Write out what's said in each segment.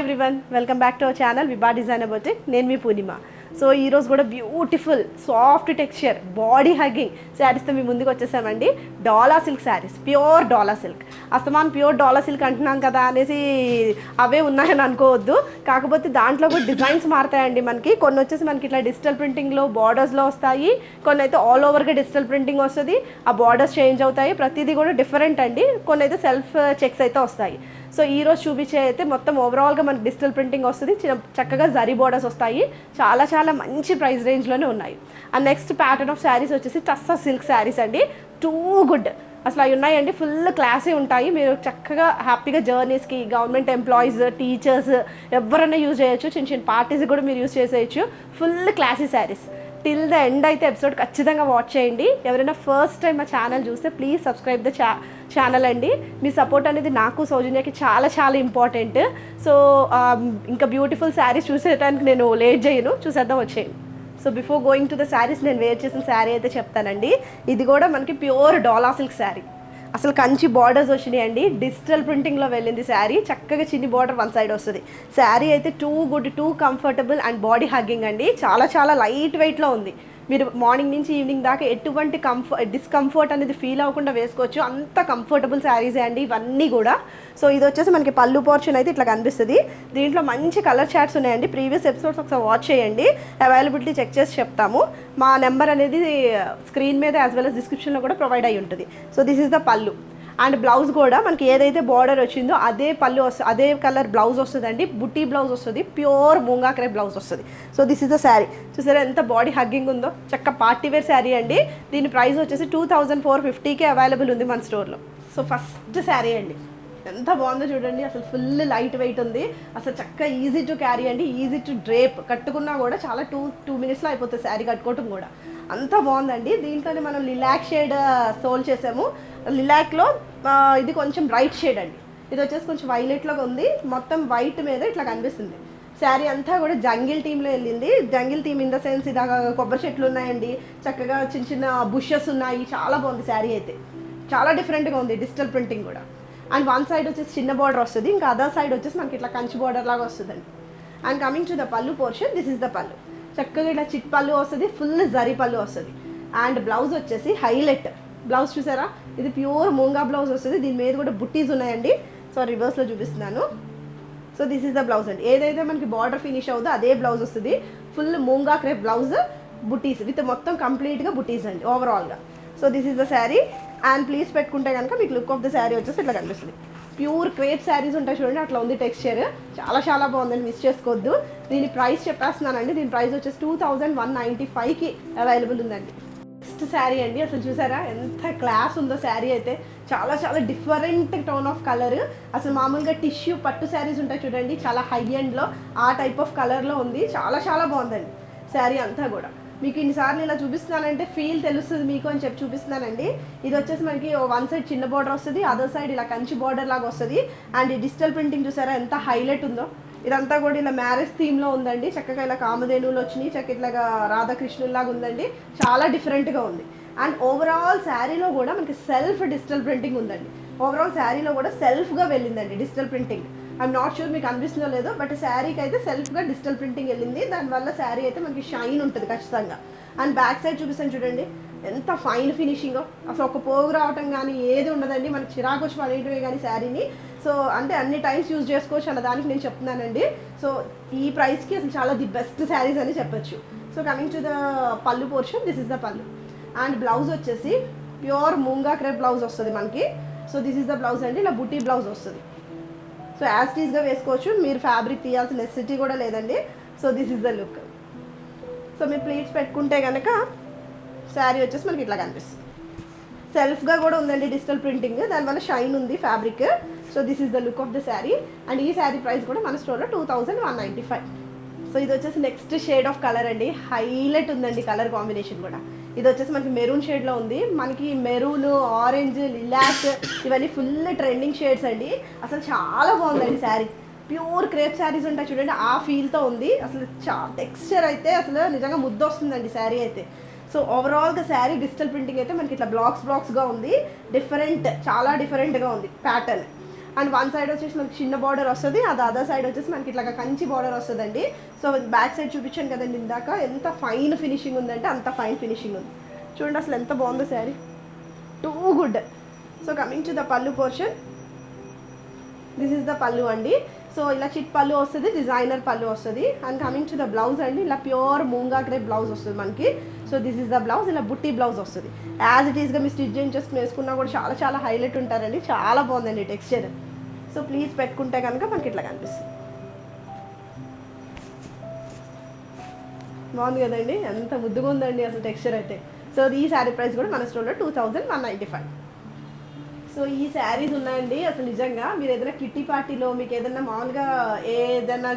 Everyone, welcome back to our channel Vibha designer boutique. నేను మీ Purnima. So ఈరోజు కూడా beautiful soft texture body hugging శారీస్తో మీ ముందుకు వచ్చేసామండి. Dola silk sarees, pure Dola silk. అస్తమాన్ ప్యూర్ డాలా సిల్క్ అంటున్నాం కదా అనేసి అవే ఉన్నాయని అనుకోవద్దు. కాకపోతే దాంట్లో కూడా డిజైన్స్ మారుతాయండి. కొన్ని వచ్చేసి మనకి ఇట్లా డిజిటల్ ప్రింటింగ్లో బార్డర్స్లో వస్తాయి, కొన్ని అయితే ఆల్ ఓవర్గా డిజిటల్ ప్రింటింగ్ వస్తుంది. ఆ బార్డర్స్ చేంజ్ అవుతాయి, ప్రతిదీ కూడా డిఫరెంట్ అండి. కొన్ని అయితే సెల్ఫ్ చెక్స్ అయితే వస్తాయి. సో ఈరోజు చూపించే అయితే మొత్తం ఓవరాల్గా మనకి డిజిటల్ ప్రింటింగ్ వస్తుంది, చక్కగా జరీ బోర్డర్స్ వస్తాయి. చాలా చాలా మంచి ప్రైస్ రేంజ్లోనే ఉన్నాయి. And next pattern of saris వచ్చేసి టస్సర్ సిల్క్ శారీస్ అండి. టూ గుడ్ అసలు అవి ఉన్నాయండి. ఫుల్ క్లాసీ ఉంటాయి. మీరు చక్కగా హ్యాపీగా జర్నీస్కి, గవర్నమెంట్ ఎంప్లాయీస్, టీచర్స్ ఎవరైనా యూజ్ చేయొచ్చు. చిన్న చిన్న పార్టీస్కి కూడా మీరు యూజ్ చేసేయచ్చు. Full classy saris. Till the end అయితే ఎపిసోడ్ ఖచ్చితంగా వాచ్ చేయండి. ఎవరైనా ఫస్ట్ టైం మా ఛానల్ చూస్తే ప్లీజ్ సబ్స్క్రైబ్ ద ఛానల్ అండి. మీ సపోర్ట్ అనేది నాకు, సౌజన్యకి చాలా చాలా ఇంపార్టెంట్. సో ఇంకా బ్యూటిఫుల్ శారీస్ చూసేటానికి నేను లేట్ చేయను, చూసేద్దాం వచ్చేయండి. So before going to the saris, నేను వేర్ చేసిన శారీ అయితే చెప్తానండి. ఇది కూడా మనకి ప్యూర్ డాలా సిల్క్ శారీ. అసలు కంచి బార్డర్స్ వచ్చినాయండి. డిజిటల్ ప్రింటింగ్లో వెళ్ళింది శారీ. చక్కగా చిన్ని బార్డర్ వన్ సైడ్ వస్తుంది. శారీ అయితే too good, two comfortable and body hugging అండి. చాలా చాలా లైట్ వెయిట్లో ఉంది. మీరు మార్నింగ్ నుంచి ఈవినింగ్ దాకా ఎటువంటి డిస్కంఫర్ట్ అనేది ఫీల్ అవ్వకుండా వేసుకోవచ్చు. అంత కంఫర్టబుల్ శారీసే అండి ఇవన్నీ కూడా. సో ఇది వచ్చేసి మనకి పళ్ళు పోర్షన్ అయితే ఇట్లా కనిపిస్తుంది. దీంట్లో మంచి కలర్ చార్ట్స్ ఉన్నాయండి. ప్రీవియస్ ఎపిసోడ్స్ ఒకసారి వాచ్ చేయండి, అవైలబిలిటీ చెక్ చేసి చెప్తాము. మా నెంబర్ అనేది స్క్రీన్ మీద యాజ్ వెల్ as డిస్క్రిప్షన్లో కూడా ప్రొవైడ్ అయ్యి ఉంటుంది. సో దిస్ ఈస్ ద పళ్ళు. అండ్ బ్లౌజ్ కూడా మనకి ఏదైతే బార్డర్ వచ్చిందో అదే పళ్ళు వస్తుంది, అదే కలర్ బ్లౌజ్ వస్తుందండి. బుటీ బ్లౌజ్ వస్తుంది, ప్యూర్ మూంగా క్రేప్ బ్లౌజ్ వస్తుంది. So this is the sari. చూసారా ఎంత బాడీ హగ్గింగ్ ఉందో. చక్క పార్టీ వేర్ శారీ అండి. దీని ప్రైస్ వచ్చేసి 2450కే అవైలబుల్ ఉంది మన స్టోర్లో. సో ఫస్ట్ శారీ అండి, ఎంత బాగుందో చూడండి. అసలు ఫుల్ లైట్ వెయిట్ ఉంది. అసలు చక్క ఈజీ టు క్యారీ అండి, ఈజీ టు డ్రేప్. కట్టుకున్నా కూడా చాలా టూ మినిట్స్లో అయిపోతుంది శారీ కట్టుకోవటం కూడా. అంత బాగుందండి. దీంట్లోనే మనం లిలాక్ షేడ్ సోల్ చేసాము. లిలాక్లో ఇది కొంచెం బ్రైట్ షేడ్ అండి. ఇది వచ్చేసి కొంచెం వైలెట్లోగా ఉంది. మొత్తం వైట్ మీద ఇట్లా కనిపిస్తుంది. శారీ అంతా కూడా జంగిల్ థీమ్లో వెళ్ళింది. Jungle theme in the sense ఇలాగా కొబ్బరి చెట్లు ఉన్నాయండి, చక్కగా చిన్న చిన్న బుషెస్ ఉన్నాయి. చాలా బాగుంది శారీ అయితే. చాలా డిఫరెంట్గా ఉంది డిజిటల్ ప్రింటింగ్ కూడా. అండ్ వన్ సైడ్ వచ్చేసి చిన్న బార్డర్ వస్తుంది, ఇంకా అదర్ సైడ్ వచ్చేసి మనకి ఇట్లా కంచి బార్డర్ లాగా వస్తుందండి. అండ్ కమింగ్ టు ద పళ్ళు పోర్షన్, దిస్ ఇస్ ద పళ్ళు. చక్కగా ఇట్లా చిట్ పళ్ళు వస్తుంది, ఫుల్ జరీ పళ్ళు వస్తుంది. అండ్ బ్లౌజ్ వచ్చేసి హైలైట్ బ్లౌజ్. చూసారా, ఇది ప్యూర్ మూంగా బ్లౌజ్ వస్తుంది. దీని మీద కూడా బుట్టీస్ ఉన్నాయండి. సో రివర్స్లో చూపిస్తున్నాను. So this is the blouse అండి. ఏదైతే మనకి బార్డర్ ఫినిష్ అవుతుందో అదే బ్లౌజ్ వస్తుంది. Full moonga crepe blouse, buttis with మొత్తం కంప్లీట్గా బుట్టీస్ అండి ఓవరాల్గా. So this is the sari. And please పెట్టుకుంటే కనుక మీకు లుక్ ఆఫ్ ద శారీ వచ్చేసి ఇట్లా కనిపిస్తుంది. ప్యూర్ క్రేప్ శారీస్ ఉంటాయి చూడండి, అట్లా ఉంది టెక్స్చర్. చాలా చాలా బాగుందండి, మిస్ చేసుకోవద్దు. దీని ప్రైస్ చెప్పేస్తున్నానండి. దీని ప్రైస్ వచ్చేసి 2195కి అవైలబుల్ ఉందండి. నెక్స్ట్ శారీ అండి, అసలు చూసారా ఎంత క్లాస్ ఉందో శారీ అయితే. చాలా చాలా డిఫరెంట్ టోన్ ఆఫ్ కలర్. అసలు మామూలుగా టిష్యూ పట్టు శారీస్ ఉంటాయి చూడండి, చాలా హై ఎండ్లో ఆ టైప్ ఆఫ్ కలర్లో ఉంది. చాలా చాలా బాగుందండి శారీ అంతా కూడా. మీకు ఇన్నిసార్లు ఇలా చూపిస్తున్నానంటే ఫీల్ తెలుస్తుంది మీకు అని చెప్పి చూపిస్తున్నానండి. ఇది వచ్చేసి మనకి వన్ సైడ్ చిన్న బార్డర్ వస్తుంది, అదర్ సైడ్ ఇలా కంచి బార్డర్ లాగా వస్తుంది. అండ్ ఈ డిజిటల్ ప్రింటింగ్ చూసారా ఎంత హైలైట్ ఉందో. ఇదంతా కూడా ఇలా మ్యారేజ్ థీమ్లో ఉందండి. చక్కగా ఇలా కామధేనువులు వచ్చినాయి, చక్క ఇట్లాగా రాధాకృష్ణుల్లాగా ఉందండి. చాలా డిఫరెంట్గా ఉంది. అండ్ ఓవరాల్ శారీలో కూడా మనకి సెల్ఫ్ డిజిటల్ ప్రింటింగ్ ఉందండి. ఓవరాల్ శారీలో కూడా సెల్ఫ్గా వెళ్ళిందండి digital printing. I'm not sure మీకు అనిపిస్తుందో లేదో, బట్ శారీకి అయితే సెల్ఫ్గా డిజిటల్ ప్రింటింగ్ వెళ్ళింది. దానివల్ల శారీ అయితే మనకి షైన్ ఉంటుంది ఖచ్చితంగా. అండ్ బ్యాక్ సైడ్ చూపిస్తాను చూడండి, ఎంత ఫైన్ ఫినిషింగో. అసలు ఒక పోగు రావటం కానీ ఏది ఉండదండి, మనకి చిరాకు వచ్చి పడేయటమే కానీ శారీని. సో అంటే అన్ని టైమ్స్ యూజ్ చేసుకోవచ్చు అన్న దానికి నేను చెప్తున్నానండి. సో ఈ ప్రైస్కి అసలు చాలా ది బెస్ట్ శారీస్ అని చెప్పొచ్చు. సో కమింగ్ టు ద పళ్ళు పోర్షన్, దిస్ ఇస్ ద పళ్ళు. అండ్ బ్లౌజ్ వచ్చేసి ప్యూర్ మూంగా క్రేప్ బ్లౌజ్ వస్తుంది మనకి. So this is the blouse అండి, ఇలా బుటీ బ్లౌజ్ వస్తుంది. సో యాజ్ టీజ్గా వేసుకోవచ్చు, మీరు ఫ్యాబ్రిక్ తీయాల్సిన నెసెసిటీ కూడా లేదండి. So this is the look. So మీరు ప్లీట్స్ పెట్టుకుంటే కనుక శారీ వచ్చేసి మనకి ఇట్లా కనిపిస్తుంది. సెల్ఫ్గా కూడా ఉందండి డిజిటల్ ప్రింటింగ్, దానివల్ల షైన్ ఉంది fabric. So this is the look of the sari. And ఈ శారీ ప్రైస్ కూడా మన స్టోర్లో 2195. సో ఇది వచ్చేసి నెక్స్ట్ షేడ్ ఆఫ్ కలర్ అండి. హైలైట్ ఉందండి కలర్ కాంబినేషన్ కూడా. ఇది వచ్చేసి మనకి మెరూన్ షేడ్లో ఉంది. మనకి మెరూన్, ఆరెంజ్, లిలాక్ ఇవన్నీ ఫుల్ ట్రెండింగ్ షేడ్స్ అండి. అసలు చాలా బాగుందండి శారీ. ప్యూర్ క్రేప్ శారీస్ ఉంటాయి చూడండి, ఆ ఫీల్తో ఉంది. అసలు టెక్స్చర్ అయితే అసలు నిజంగా ముద్ద వస్తుందండి శారీ అయితే. సో ఓవరాల్గా శారీ డిజిటల్ ప్రింటింగ్ అయితే మనకి ఇట్లా బ్లాక్స్గా ఉంది. డిఫరెంట్, చాలా డిఫరెంట్గా ఉంది ప్యాటర్న్. అండ్ వన్ సైడ్ వచ్చేసి మనకి చిన్న బార్డర్ వస్తుంది, అది అదర్ సైడ్ వచ్చేసి మనకి ఇట్లా కంచి బార్డర్ వస్తుందండి. సో బ్యాక్ సైడ్ చూపించాను కదండి ఇందాక, ఎంత ఫైన్ ఫినిషింగ్ ఉందంటే అంత ఫైన్ ఫినిషింగ్ ఉంది. చూడండి అసలు ఎంత బాగుందో sari, too good. So coming to the పళ్ళు పోర్షన్, దిస్ ఇస్ ద పళ్ళు అండి. సో ఇలా చిట్ పళ్ళు వస్తుంది, డిజైనర్ పళ్ళు వస్తుంది. And coming to the blouse అండి, ఇలా ప్యూర్ మూంగా క్రేప్ బ్లౌజ్ వస్తుంది మనకి. So this is the blouse, ఇలా బుట్టి బ్లౌజ్ వస్తుంది. యాజ్ ఇట్ ఈస్గా మీ స్టిచ్ చేయించేసుకుని వేసుకున్నా కూడా చాలా చాలా హైలైట్ ఉంటారండి, చాలా బాగుందండి టెక్స్చర్. సో ప్లీజ్ పెట్టుకుంటే కనుక మనకి ఇట్లా కనిపిస్తుంది, బాగుంది కదండి, ఎంత ముద్దుగా ఉందండి అసలు టెక్స్చర్ అయితే. సో ఈ శారీ ప్రైస్ కూడా మన స్టోర్లో 2195. సో ఈ శారీస్ ఉన్నాయండి అసలు నిజంగా మీరు ఏదైనా కిట్టి పార్టీలో మీకు ఏదైనా మామూలుగా ఏదైనా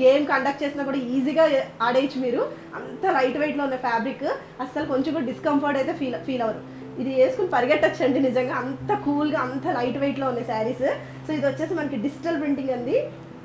గేమ్ కండక్ట్ చేసినా కూడా ఈజీగా ఆడేయచ్చు మీరు, అంత లైట్ వెయిట్లో ఉన్న ఫ్యాబ్రిక్, అసలు కొంచెం కూడా డిస్కంఫర్ట్ అయితే ఫీల్ అవ్వరు. ఇది వేసుకుని పరిగెట్టచ్చండి నిజంగా, అంత కూల్గా అంత లైట్ వెయిట్లో ఉన్నాయి శారీస్. సో ఇది వచ్చేసి మనకి డిజిటల్ ప్రింటింగ్ అండి,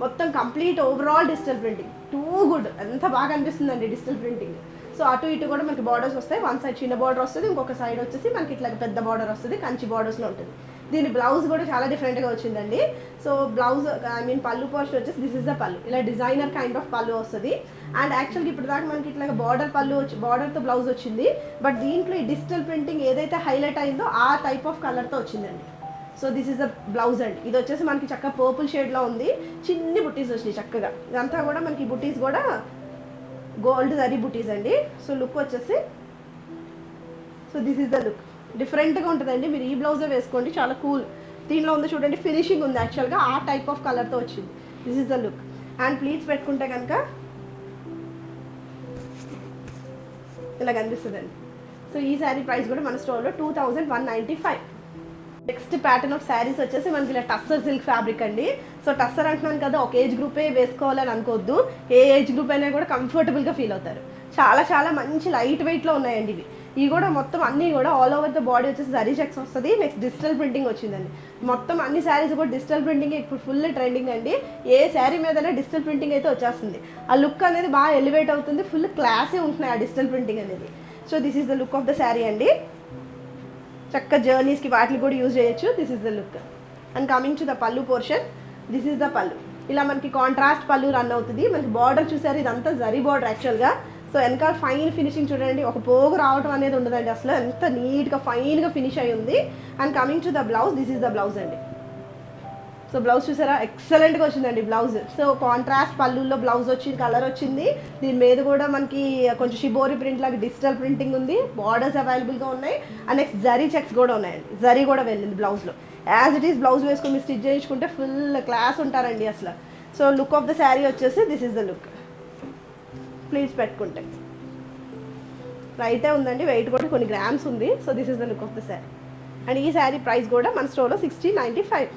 మొత్తం complete overall digital printing, too good, ఎంత బాగా అనిపిస్తుందండి డిజిటల్ ప్రింటింగ్. సో అటు ఇటు కూడా మనకి బార్డర్స్ వస్తాయి, వన్ సైడ్ చిన్న బార్డర్ వస్తుంది, ఇంకొక సైడ్ వచ్చేసి మనకి ఇట్లా పెద్ద బార్డర్ వస్తుంది, కంచి బార్డర్స్లో ఉంటుంది. దీని బ్లౌజ్ కూడా చాలా డిఫరెంట్గా వచ్చిందండి. సో బ్లౌజ్ ఐ మీన్ పళ్ళు పోర్షన్ వచ్చేసి దిస్ ఇస్ ద పళ్ళు, ఇలా డిజైనర్ కైండ్ ఆఫ్ పళ్ళు వస్తుంది. అండ్ యాక్చువల్గా ఇప్పుడు దాకా మనకి ఇట్లా బార్డర్ పళ్ళు బార్డర్తో బ్లౌజ్ వచ్చింది, బట్ దీంట్లో ఈ డిజిటల్ ప్రింటింగ్ ఏదైతే హైలైట్ అయిందో ఆ టైప్ ఆఫ్ కలర్తో వచ్చిందండి. So this is the blouse అండి, ఇది వచ్చేసి మనకి చక్కగా పర్పుల్ షేడ్లో ఉంది, చిన్ని బుట్టీస్ వచ్చినాయి చక్కగా, ఇదంతా కూడా మనకి బుట్టీస్ కూడా గోల్డ్ జరీ బుటీస్ అండి. సో లుక్ వచ్చేసి, so this is the look, డిఫరెంట్గా ఉంటుందండి. మీరు ఈ బ్లౌజే వేసుకోండి, చాలా కూల్. దీనిలో ఉంది చూడండి, ఫినిషింగ్ ఉంది యాక్చువల్గా ఆ టైప్ ఆఫ్ కలర్తో వచ్చింది. This is the look. And pleats పెట్టుకుంటే కనుక ఇలా కనిపిస్తుందండి. సో ఈ శారీ ప్రైస్ కూడా మన స్టోర్లో 2195. నెక్స్ట్ ప్యాటర్న్ ఆఫ్ శారీస్ వచ్చేసి మనకి ఇలా టస్సర్ సిల్క్ ఫ్యాబ్రిక్ అండి. సో టస్సర్ అంటున్నాను కదా, ఒక ఏజ్ గ్రూపే వేసుకోవాలని అనుకోవద్దు, ఏ ఏజ్ గ్రూప్ అయినా కూడా కంఫర్టబుల్గా ఫీల్ అవుతారు. చాలా చాలా మంచి లైట్ వెయిట్లో ఉన్నాయండి ఇవి. ఇవి కూడా మొత్తం అన్నీ కూడా ఆల్ ఓవర్ ద బాడీ వచ్చేసి జరీ చెక్స్ వస్తుంది, నెక్స్ట్ డిజిటల్ ప్రింటింగ్ వచ్చిందండి. మొత్తం అన్ని శారీస్ కూడా డిజిటల్ ప్రింటింగ్ ఇప్పుడు ఫుల్ ట్రెండింగ్ అండి. ఏ శారీ మీదైనా డిజిటల్ ప్రింటింగ్ అయితే వచ్చేస్తుంది, ఆ లుక్ అనేది బాగా ఎలివేట్ అవుతుంది, ఫుల్ క్లాసే ఉంటున్నాయి ఆ డిజిటల్ ప్రింటింగ్ అనేది. So this is the look of the sari అండి, చక్క జర్నీస్కి వాటికి కూడా యూజ్ చేయొచ్చు. This is the look. And coming to the పళ్ళు పోర్షన్, దిస్ ఇస్ ద పళ్ళు, ఇలా మనకి కాంట్రాస్ట్ పళ్ళు రన్ అవుతుంది. మనకి బార్డర్ చూసారు, ఇదంతా జరీ బార్డర్ యాక్చువల్గా. సో వెనకాల ఫైన్ ఫినిషింగ్ చూడండి, ఒక పోగు రావడం అనేది ఉండదండి అసలు, ఎంత నీట్గా ఫైన్గా ఫినిష్ అయి ఉంది. And coming to the blouse, this is the blouse అండి. సో బ్లౌజ్ చూసారా, ఎక్సలెంట్గా వచ్చిందండి బ్లౌజ్. సో కాంట్రాస్ట్ పళ్ళుల్లో బ్లౌజ్ వచ్చింది, కలర్ వచ్చింది. దీని మీద కూడా మనకి కొంచెం షిబోరి ప్రింట్ లాగా డిజిటల్ ప్రింటింగ్ ఉంది, బార్డర్స్ అవైలబుల్గా ఉన్నాయి. అండ్ నెక్స్ట్ జరీ చెక్స్ కూడా ఉన్నాయండి, జరీ కూడా వెళ్ళింది బ్లౌజ్లో. యాజ్ ఇట్ ఈస్ బ్లౌజ్ వేసుకొని మీరు స్టిచ్ చేయించుకుంటే ఫుల్ క్లాస్ ఉంటారండి అసలు. So look of the sari వచ్చేసి this is the look. Please పెట్టుకుంటే రైటే ఉందండి, వెయిట్ కూడా కొన్ని గ్రామ్స్ ఉంది. So this is the look of the sari. And ఈ శారీ ప్రైస్ కూడా మన స్టోర్లో 1695.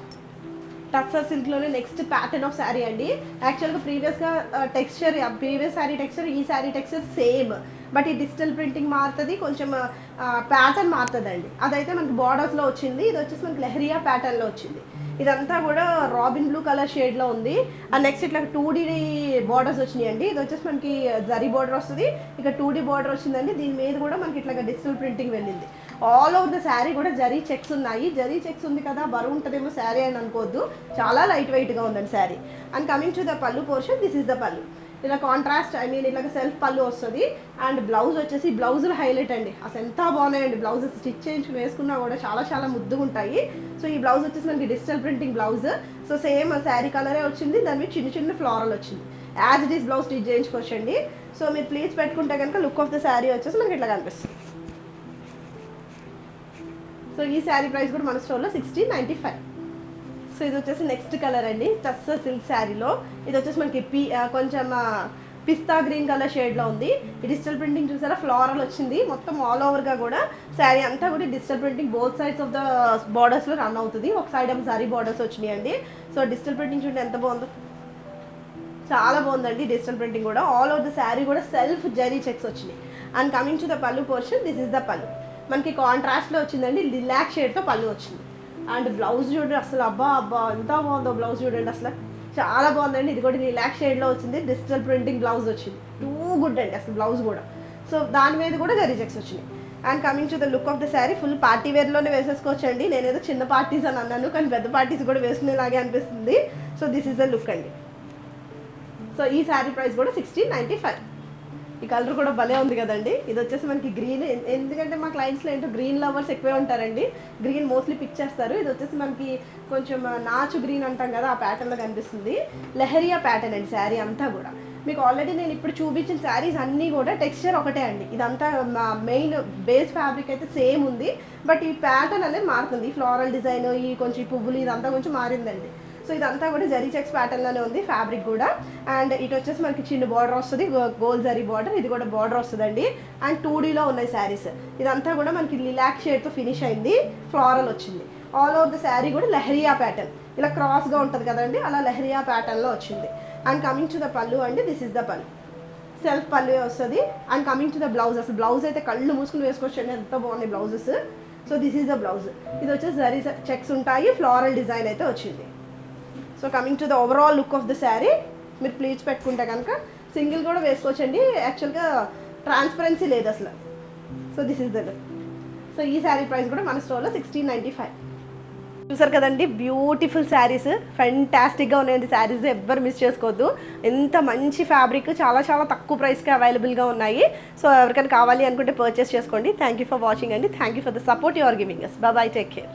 టస్సర్ సిల్క్లోనే నెక్స్ట్ ప్యాటర్న్ ఆఫ్ శారీ అండి. యాక్చువల్గా ప్రీవియస్గా టెక్స్చర్, ప్రీవియస్ శారీ టెక్స్చర్, ఈ శారీ టెక్స్చర్ సేమ్, బట్ ఈ డిజిటల్ ప్రింటింగ్ మారుతుంది, కొంచెం ప్యాటర్న్ మారుతుందండి. అదైతే మనకి బార్డర్స్లో వచ్చింది, ఇది వచ్చేసి మనకి లెహరియా ప్యాటర్న్లో వచ్చింది. ఇదంతా కూడా రాబిన్ బ్లూ కలర్ షేడ్లో ఉంది. అండ్ నెక్స్ట్ ఇట్లా 2D బార్డర్స్ వచ్చినాయండి. ఇది వచ్చేసి మనకి జరీ బార్డర్ వస్తుంది, ఇక 2D బార్డర్ వచ్చిందండి. దీని మీద కూడా మనకి ఇట్లా డిజిటల్ ప్రింటింగ్ వెళ్ళింది. ఆల్ ఓవర్ ద శారీ కూడా జరీ చెక్స్ ఉన్నాయి. జరీ చెక్స్ ఉంది కదా, బరువు ఉంటుందేమో శారీ అని అనుకోవద్దు, చాలా లైట్ వెయిట్గా ఉందండి sari. And coming to the పళ్ళు పోర్షన్, దిస్ ఇస్ ద పళ్ళు, ఇలా కాంట్రాస్ట్ ఐ మీన్ ఇలాగ సెల్ఫ్ పళ్ళు వస్తుంది. అండ్ బ్లౌజ్ వచ్చేసి బ్లౌజులు హైలైట్ అండి, అసలు ఎంత బాగున్నాయండి బ్లౌజ్, స్టిచ్ చేయించుకుని వేసుకున్నా కూడా చాలా చాలా ముద్దుగా ఉంటాయి. సో ఈ బ్లౌజ్ వచ్చేసి మనకి digital printing blouse. So same sari కలరే వచ్చింది, దాని మీద చిన్న చిన్న ఫ్లోరల్ వచ్చింది. As it is blouse stitch చేయించుకోవచ్చండి. సో మీరు ప్లీజ్ పెట్టుకుంటే కనుక లుక్ ఆఫ్ ద శారీ వచ్చేసి మనకి ఇట్లా కనిపిస్తుంది. సో ఈ శారీ ప్రైస్ కూడా మన స్టోర్లో 1695. సో ఇది వచ్చేసి నెక్స్ట్ కలర్ అండి, టస్సర్ సిల్క్ శారీలో. ఇది వచ్చేసి మనకి కొంచెం పిస్తా గ్రీన్ కలర్ షేడ్లో ఉంది. ఈ డిజిటల్ ప్రింటింగ్ చూసారా, ఫ్లోరల్ వచ్చింది మొత్తం ఆల్ ఓవర్గా కూడా. శారీ అంతా కూడా digital printing both sides of the బార్డర్స్లో రన్ అవుతుంది. ఒక సైడ్ ఏమో సారీ బార్డర్స్ వచ్చినాయి అండి. సో డిజిటల్ ప్రింటింగ్ చూడండి ఎంత బాగుందో, చాలా బాగుందండి డిజిటల్ ప్రింటింగ్ కూడా. ఆల్ ఓవర్ ద శారీ కూడా సెల్ఫ్ జరీ చెక్స్ వచ్చినాయి. అండ్ కమింగ్ టు ద పళ్ళు పోర్షన్, దిస్ ఇస్ ద పళ్ళు, మనకి కాంట్రాస్ట్లో వచ్చిందండి, లిలాక్ షేడ్తో పళ్ళు వచ్చింది. అండ్ బ్లౌజ్ చూడండి అసలు, అబ్బా అబ్బా ఎంత బాగుందో బ్లౌజ్ చూడండి అసలు, చాలా బాగుందండి. ఇది కూడా రిలాక్స్ షేడ్లో వచ్చింది, డిజిటల్ ప్రింటింగ్ బ్లౌజ్ వచ్చింది, టూ గుడ్ అండి అసలు బ్లౌజ్ కూడా. సో దాని మీద కూడా జరీ చెక్స్ వచ్చినాయి. And coming to the look of the sari, full party వేర్లోనే వేసేసుకోవచ్చు అండి. నేనేదో చిన్న పార్టీస్ అని అన్నాను, కానీ పెద్ద పార్టీస్ కూడా వేసుకునేలాగే అనిపిస్తుంది. So this is the look అండి. సో ఈ శారీ ప్రైస్ కూడా 1695. ఈ కలర్ కూడా భలే ఉంది కదండి. ఇది వచ్చేసి మనకి గ్రీన్, ఎందుకంటే మా క్లయింట్స్లో ఏంటో గ్రీన్ లవర్స్ ఎక్కువే ఉంటారండి, గ్రీన్ మోస్ట్లీ పిక్ చేస్తారు. ఇది వచ్చేసి మనకి కొంచెం నాచు గ్రీన్ అంటాం కదా, ఆ ప్యాటర్న్లో కనిపిస్తుంది. లెహరియా ప్యాటర్న్ అండి శారీ అంతా కూడా. మీకు ఆల్రెడీ నేను ఇప్పుడు చూపించిన శారీస్ అన్నీ కూడా టెక్స్చర్ ఒకటే అండి. ఇదంతా మెయిన్ బేస్ ఫ్యాబ్రిక్ అయితే సేమ్ ఉంది, బట్ ఈ ప్యాటర్న్ అనేది మారుతుంది. ఈ ఫ్లోరల్ డిజైన్, ఈ కొంచెం పువ్వులు, ఇదంతా కొంచెం మారిందండి. సో ఇదంతా కూడా జరీ చెక్స్ ప్యాటర్న్లోనే ఉంది ఫ్యాబ్రిక్ కూడా. అండ్ ఇటు వచ్చేసి మనకి చిన్న బార్డర్ వస్తుంది, గోల్డ్ జరీ బార్డర్, ఇది కూడా బార్డర్ వస్తుందండి. అండ్ 2Dలో ఉన్నాయి శారీస్. ఇదంతా కూడా మనకి లిలాక్ షేడ్తో ఫినిష్ అయింది, ఫ్లోరల్ వచ్చింది. ఆల్ ఓవర్ ద శారీ కూడా లెహరియా ప్యాటర్న్, ఇలా క్రాస్గా ఉంటుంది కదండి, అలా లెహరియా ప్యాటర్న్లో వచ్చింది. అండ్ కమింగ్ టు ద పళ్ళు అండి, దిస్ ఇస్ ద పళ్ళు, సెల్ఫ్ పళ్ళు వస్తుంది. And coming to the blouse, అసలు బ్లౌజ్ అయితే కళ్ళు మూసుకుని వేసుకోవచ్చు అండి, ఎంత బాగున్నాయి blouses. So this is the blouse. ఇది వచ్చేసి జరీ చెక్స్ ఉంటాయి, ఫ్లోరల్ డిజైన్ అయితే వచ్చింది. So coming to the overall look of the sari, మీరు ప్లీట్స్ పెట్టుకుంటే కనుక సింగిల్ కూడా వేసుకోవచ్చండి, యాక్చువల్గా ట్రాన్స్పరెన్సీ లేదు అసలు. So this is the look. So ఈ శారీ ప్రైస్ కూడా మన స్టోర్లో 1695. చూసారు కదండి, బ్యూటిఫుల్ శారీస్, ఫెంటాస్టిక్గా ఉన్నాయండి శారీస్, ఎవ్వరు మిస్ చేసుకోవద్దు. ఎంత మంచి ఫ్యాబ్రిక్, చాలా చాలా తక్కువ ప్రైస్కి అవైలబుల్గా ఉన్నాయి. సో ఎవరికైనా కావాలి అనుకుంటే పర్చేస్ చేసుకోండి. థ్యాంక్ యూ ఫర్ వాచింగ్ అండి, thank you for the support you are giving us. Bye bye, take care.